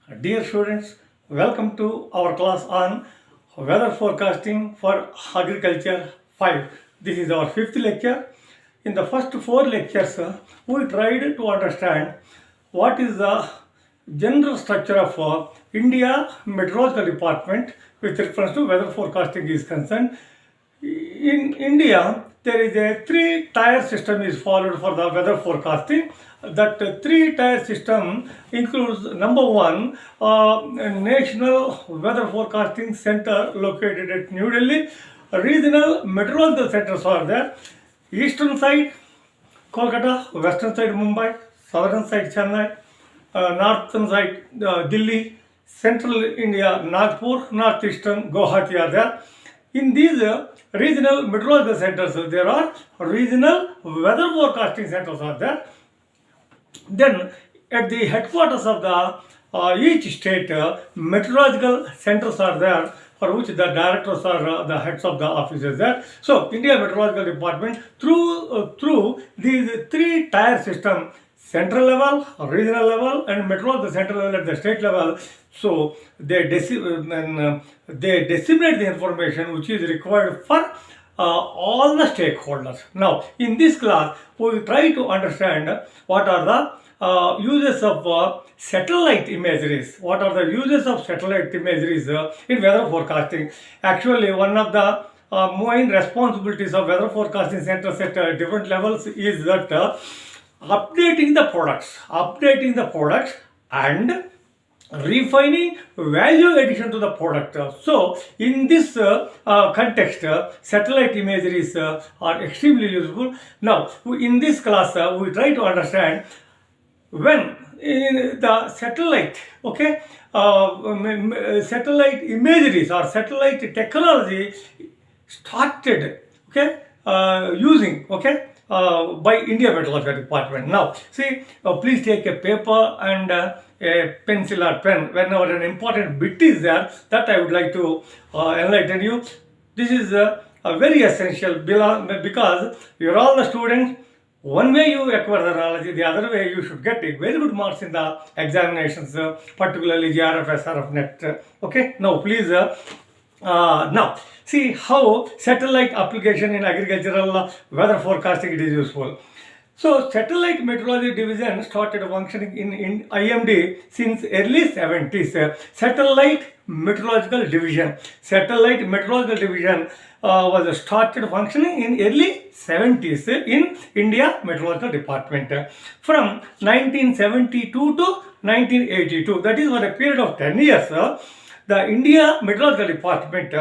Dear students, welcome to our class on weather forecasting for agriculture 5. This is our fifth lecture. In the first four lectures, we tried to understand what is the general structure of India Meteorological Department with reference to weather forecasting is concerned. In India, there is a three-tier system is followed for the weather forecasting. That three-tier system includes number one, National Weather Forecasting Center located at New Delhi. Regional meteorological centers are there. Eastern side, Kolkata, western side, Mumbai, southern side, Chennai, northern side, Delhi, central India, Nagpur, northeastern, Guwahati are there. In these regional meteorological centers, there are regional weather forecasting centers are there. Then at the headquarters of the each state, meteorological centers are there for which the directors are the heads of the offices there. So India Meteorological Department through these three-tier system, central level, regional level, and meteorological central level at the state level. So they disseminate the information which is required for all the stakeholders. Now, in this class, we will try to understand what are the uses of satellite imageries. What are the uses of satellite imageries in weather forecasting? Actually, one of the main responsibilities of weather forecasting centers at different levels is that updating the products and refining value addition to the product. So in this context, satellite imageries are extremely useful. Now in this class, we try to understand when in the satellite, satellite imageries or satellite technology started, using, by India Meteorological Department. Now, see, please take a paper and a pencil or pen whenever an important bit is there that I would like to enlighten you. This is very essential because you're all the students. One way you acquire the knowledge, the other way you should get very good marks in the examinations, particularly GRF, SRF, Net. Okay, now please. Now, see how satellite application in agricultural weather forecasting it is useful. So, satellite meteorology division started functioning in IMD since early 70s. Satellite meteorological division. Satellite meteorological division was started functioning in early 70s in India Meteorological Department. From 1972 to 1982, that is for a period of 10 years, the India Meteorological Department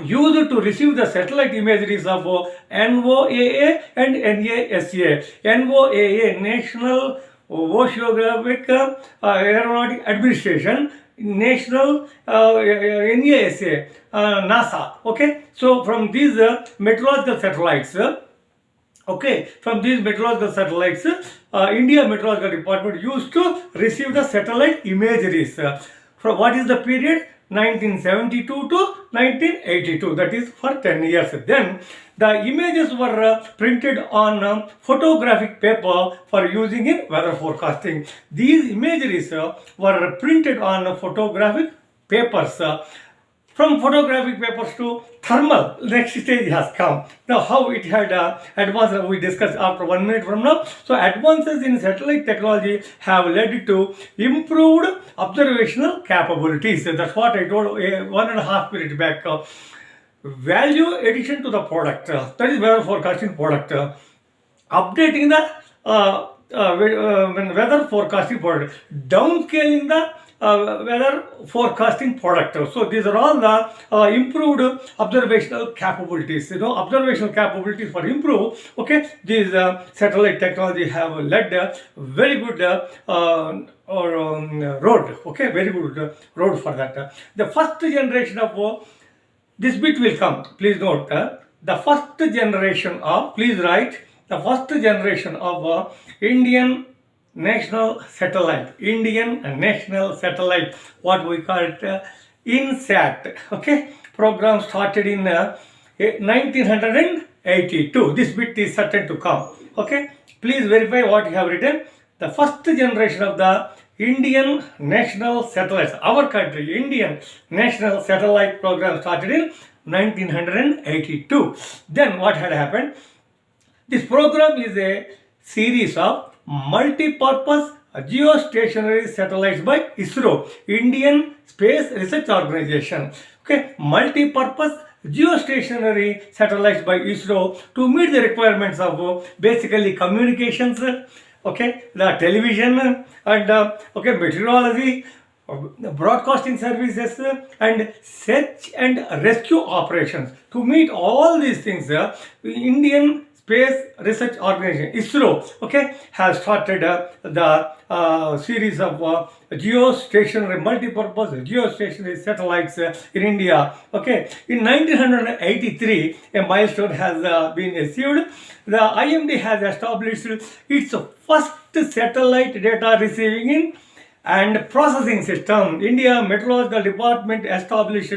used to receive the satellite imageries of NOAA and NASA. NOAA, National Oceanographic Aeronautic Administration, National NASA, NASA. Okay, so from these meteorological satellites. From these meteorological satellites, India Meteorological Department used to receive the satellite imageries. From what is the period? 1972 to 1982, that is for 10 years. Then the images were printed on photographic paper for using in weather forecasting. These imageries were printed on photographic papers. From photographic papers to thermal, next stage has come. Now how it had advanced, we discuss after 1 minute from now. So advances in satellite technology have led to improved observational capabilities. That's what I told 1.5 minutes back. Value addition to the product, that is weather forecasting product. Updating the weather forecasting product. Downscaling the weather forecasting product. So these are all the improved observational capabilities. Observational capabilities for improve. These satellite technology have led a very good road. Very good road for that. The first generation of this bit will come. Please note the first generation of. Please write the first generation of Indian National Satellite, what we call it INSAT. Program started in 1982. This bit is certain to come. Please verify what you have written. The first generation of the Indian National Satellites, our country, Indian National Satellite Program started in 1982. Then what had happened? This program is a series of multi-purpose geostationary satellites by ISRO, Indian Space Research Organization. Okay, multi-purpose geostationary satellites by ISRO to meet the requirements of basically communications, okay, the television and meteorology, broadcasting services and search and rescue operations. To meet all these things, Indian Space Research Organization (ISRO) has started the series of geostationary, multi-purpose geostationary satellites in India. Okay, in 1983, a milestone has been achieved. The IMD has established its first satellite data receiving in and processing system. India Meteorological Department established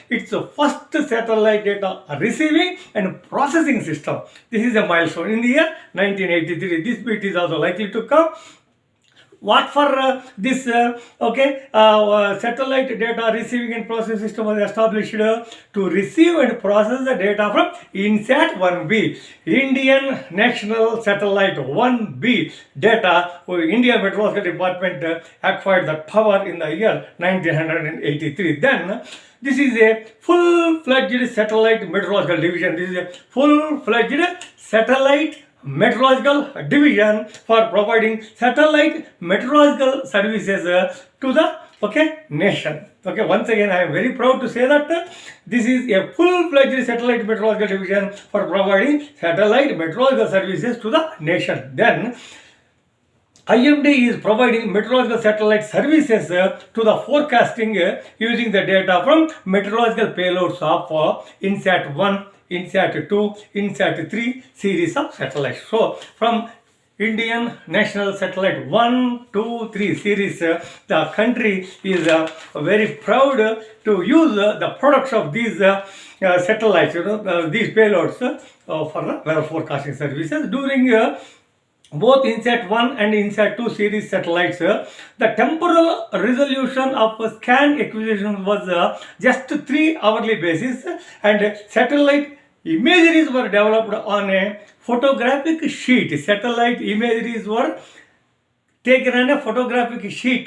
its first satellite data receiving and processing system. This is a milestone in the year 1983. This bit is also likely to come. What for this satellite data receiving and processing system was established to receive and process the data from INSAT 1B, Indian National Satellite 1B data. India Meteorological Department acquired that power in the year 1983. Then this is a full-fledged satellite meteorological division. This is a full-fledged satellite meteorological division for providing satellite meteorological services to the nation. Once again, I am very proud to say that this is a full-fledged satellite meteorological division for providing satellite meteorological services to the nation. Then IMD is providing meteorological satellite services to the forecasting using the data from meteorological payloads of INSAT 1, INSAT 2, INSAT 3 series of satellites. So, from Indian National Satellite 1, 2, 3 series, the country is very proud to use the products of these satellites, these payloads for the weather forecasting services. During both INSAT 1 and INSAT 2 series satellites, the temporal resolution of scan acquisition was just 3 hourly basis, and satellite imageries were developed on a photographic sheet. Satellite imageries were taken on a photographic sheet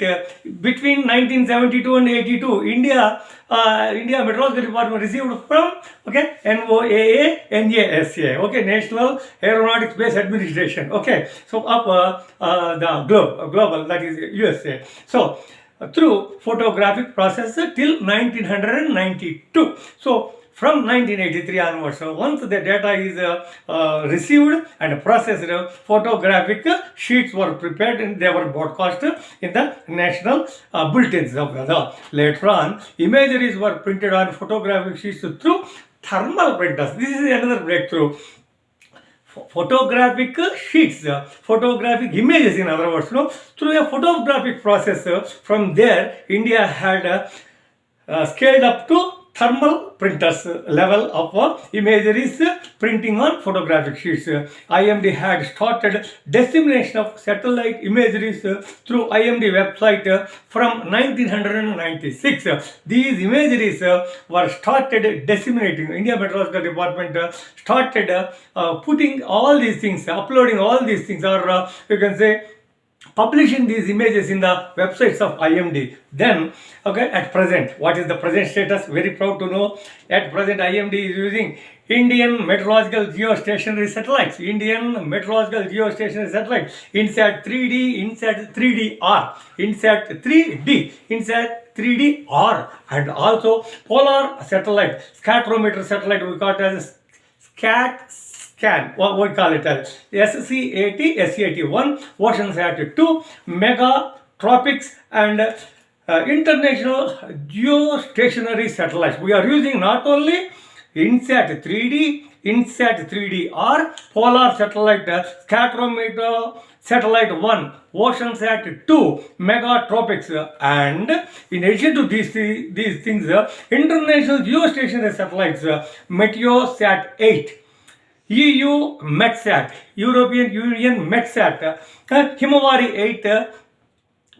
between 1972 and 82. India Meteorological Department received from NOAA, NASA, National Aeronautics Space Administration. So up the global, that is USA. So through photographic process till 1992. So from 1983 onwards, once the data is received and processed, photographic sheets were prepared and they were broadcast in the national bulletins of weather. Later on, imageries were printed on photographic sheets through thermal printers. This is another breakthrough. Photographic sheets, photographic images, in other words, through a photographic process. From there, India had scaled up to thermal printers level of imageries printing on photographic sheets. IMD had started dissemination of satellite imageries through IMD website from 1996. These imageries were started disseminating. India Meteorological Department started putting all these things, uploading all these things, or you can say publishing these images in the websites of IMD. Then, at present, what is the present status? Very proud to know. At present, IMD is using Indian Meteorological Geostationary Satellites, Indian Meteorological Geostationary Satellites, INSAT 3D, INSAT 3DR, INSAT 3D, INSAT 3DR, and also polar satellite, scatterometer satellite, we call it as SCAT-SCAN, what we call it as SCAT-1, OceanSat 2, Megatropics, and international geostationary satellites. We are using not only INSAT 3D, INSAT 3DR, polar satellite, scatterometer satellite 1, OceanSat 2, Megatropics, and in addition to these things, international geostationary satellites, Meteosat 8, EU METSAT, European Union METSAT, Himawari 8,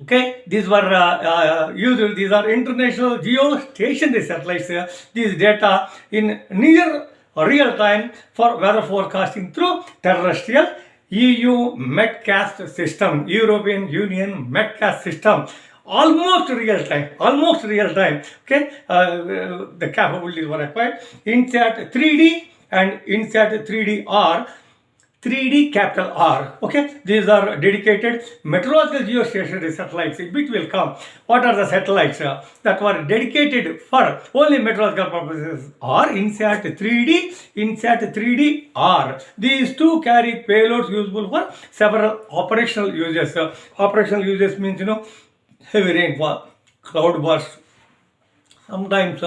Okay, these were used. These are international geostationary satellites. These data in near real time for weather forecasting through terrestrial EU Metcast system, European Union Metcast system. Almost real time. Okay, the capabilities were acquired. INSAT 3D and INSAT 3D-R, 3D capital R. Okay, these are dedicated meteorological geostationary satellites. In bit will come. What are the satellites that were dedicated for only meteorological purposes? Are INSAT 3D, INSAT 3D R. These two carry payloads useful for several operational uses. Operational uses means heavy rainfall, cloud bursts, sometimes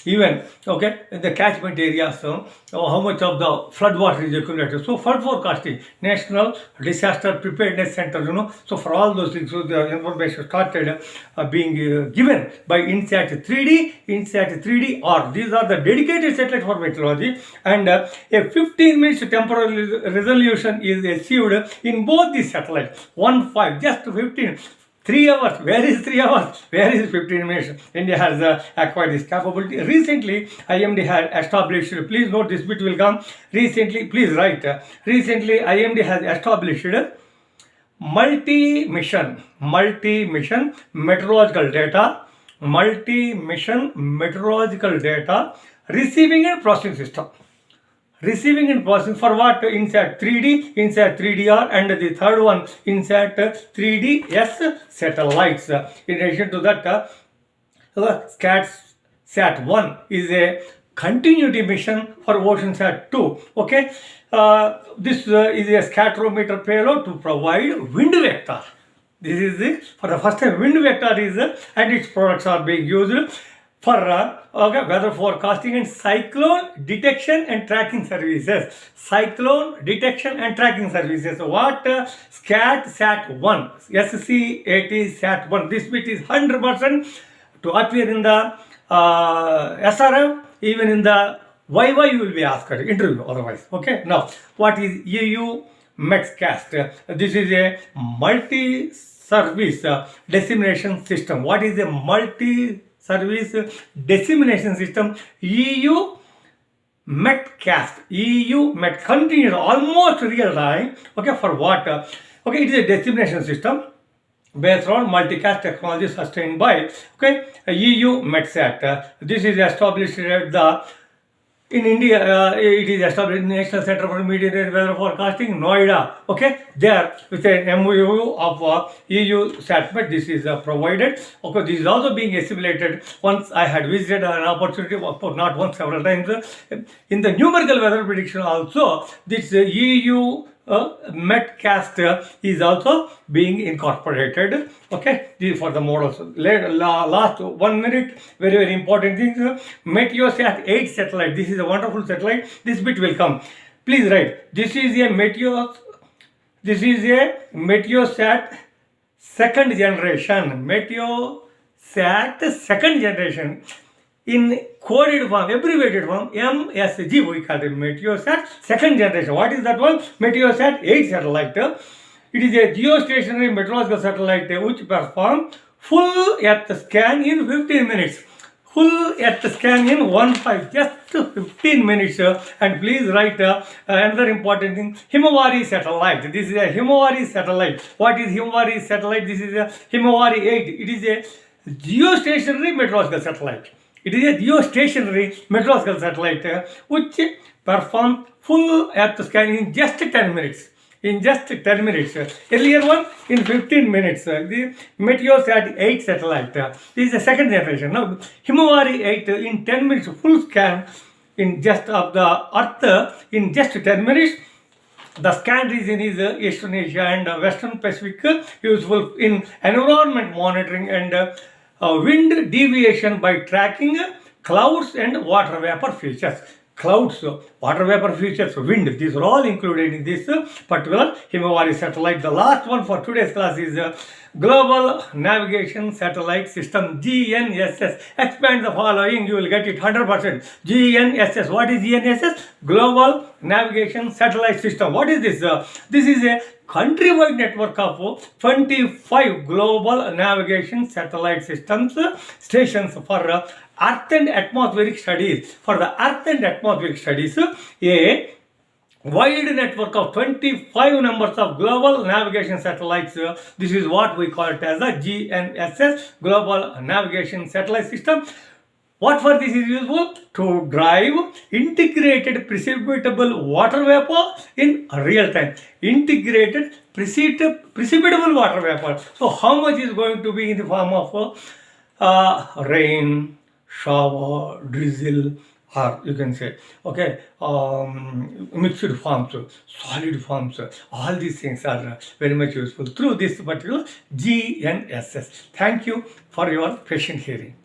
even in the catchment areas, how much of the flood water is accumulated. So flood forecasting, National Disaster Preparedness Center, so for all those things, so the information started being given by INSAT 3D, INSAT 3D-R. These are the dedicated satellites for meteorology, and a 15 minutes temporal resolution is achieved in both these satellites. 1.5, just 15. 3 hours. Where is 3 hours? Where is 15 minutes? India has acquired this capability. Recently, IMD had established, please note this bit will come. Recently, please write. Recently, IMD has established multi-mission meteorological data, receiving and processing system. Receiving and processing for what? INSAT 3D, INSAT 3DR, and the third one, INSAT 3DS satellites. In addition to that, Sat 1 is a continuity mission for OceanSat 2. Okay, this is a scatterometer payload to provide wind vector. This is for the first time wind vector is and its products are being used for weather forecasting and cyclone detection and tracking services. Cyclone detection and tracking services. What? Sat 1, SC80 Sat 1. This bit is 100% to appear in the SRF, even in the YY you will be asked interview otherwise. Okay. Now, what is EU Metcast? This is a multi-service dissemination system. What is a multi-service dissemination system? EU Metcast, EU Met, continuous, almost real time. Okay, for what? Okay, it is a dissemination system based on multicast technology sustained by EU Metsat. This is established at the in India. It is established in National Center for Meteorological Weather Forecasting, Noida. Okay, there with an MOU of EU SATMET. This is provided. Okay, this is also being assimilated. Once I had visited an opportunity, not once, several times. In the numerical weather prediction also, this EU Metcast is also being incorporated. Okay, these for the models. Last 1 minute, very very important things. Meteosat 8 satellite. This is a wonderful satellite. This bit will come. Please write. This is a Meteosat second generation. Meteosat second generation. In coded form, abbreviated form, M.Sc, we call it Meteosat second generation. What is that one? Meteosat 8 satellite. It is a geostationary meteorological satellite which performs full Earth scan in 15 minutes. Full Earth scan in 1.5, just 15 minutes. And please write another important thing, Himawari satellite. This is a Himawari satellite. What is Himawari satellite? This is a Himawari 8. It is a geostationary meteorological satellite. It is a geostationary meteorological satellite which performs full Earth scan in just 10 minutes. Earlier one in 15 minutes. The Meteosat 8 satellite. This is the second generation. Now, Himawari 8 in 10 minutes full scan in just of the Earth in just 10 minutes. The scan region is Eastern Asia and Western Pacific, useful in environment monitoring and wind deviation by tracking clouds and water vapor features. Clouds, water vapor features, wind, these are all included in this particular Himawari satellite. The last one for today's class is Global Navigation Satellite System, GNSS. Expand the following, you will get it 100%. GNSS. What is GNSS? Global Navigation Satellite System. What is this? This is a countrywide network of 25 global navigation satellite systems stations for earth and atmospheric studies. For the earth and atmospheric studies, a wide network of 25 numbers of global navigation satellites. This is what we call it as the GNSS, Global Navigation Satellite System. What for this is useful? To drive integrated precipitable water vapor in real time. Integrated precipitable water vapor. So how much is going to be in the form of rain, shower, drizzle, or you can say, okay, mixed forms, solid forms. All these things are very much useful through this particular GNSS. Thank you for your patient hearing.